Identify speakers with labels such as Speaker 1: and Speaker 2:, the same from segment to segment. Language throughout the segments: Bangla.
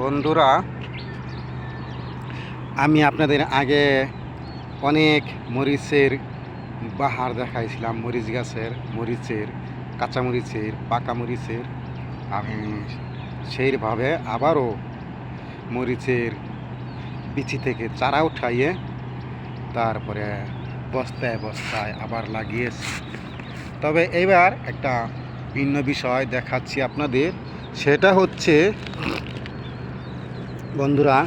Speaker 1: বন্ধুরা, আমি আপনাদের আগে অনেক মরিচের বাহার দেখাইছিলাম। মরিচ গাছের মরিচের, কাঁচা মরিচের, পাকা মরিচের। আমি সেইভাবে আবারও মরিচের বিচি থেকে চারা উঠাইয়ে তারপরে বস্তায় বস্তায় আবার লাগিয়েছি। তবে এবার একটা ভিন্ন বিষয় দেখাচ্ছি আপনাদের। সেটা হচ্ছে বন্ধুরা,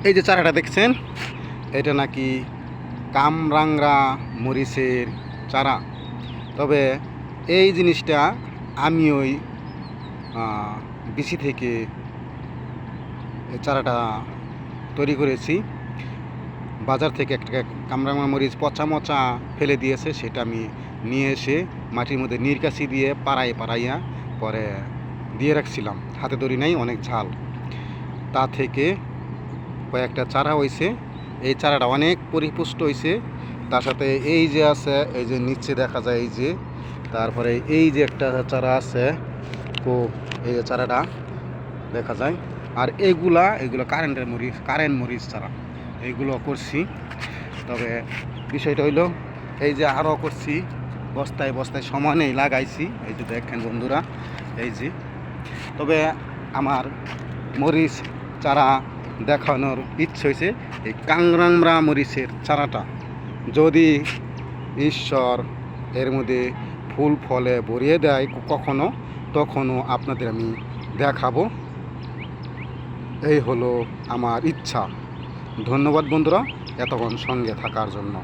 Speaker 1: এই যে চারাটা দেখছেন, এটা নাকি কামরাংরা মরিচের চারা। তবে এই জিনিসটা আমি ওই বিচি থেকে এই চারাটা তৈরি করেছি। বাজার থেকে একটা কামরাংরা মরিচ পচা মচা ফেলে দিয়েছে, সেটা আমি নিয়ে এসে মাটির মধ্যে নিরকাশি দিয়ে পাড়াইয়া পরে দিয়ে রাখছিলাম। হাতে ধরি নাই, অনেক ঝাল। তা থেকে কয়েকটা চারা হয়েছে। এই চারাটা অনেক পরিপুষ্ট হয়েছে। তার সাথে এই যে আছে, এই যে নিচে দেখা যায়, এই যে তারপরে এই যে একটা চারা আছে, এই যে চারাটা দেখা যায়। আর এগুলা কারেন্ট মরিচ চারা এইগুলো করছি। তবে বিষয়টা হইল এই যে আরও করছি, বস্তায় বস্তায় সমানেই লাগাইছি। এই যে দেখেন বন্ধুরা, এই যে। তবে আমার মরিচ চারা দেখানোর ইচ্ছে হয়েছে এই কাংরাংরা মরিচের চারাটা। যদি ঈশ্বর এর মধ্যে ফুল ফলে ভরিয়ে দেয় তখনও আপনাদের আমি দেখাবো। এই হলো আমার ইচ্ছা। ধন্যবাদ বন্ধুরা, এতক্ষণ সঙ্গে থাকার জন্য।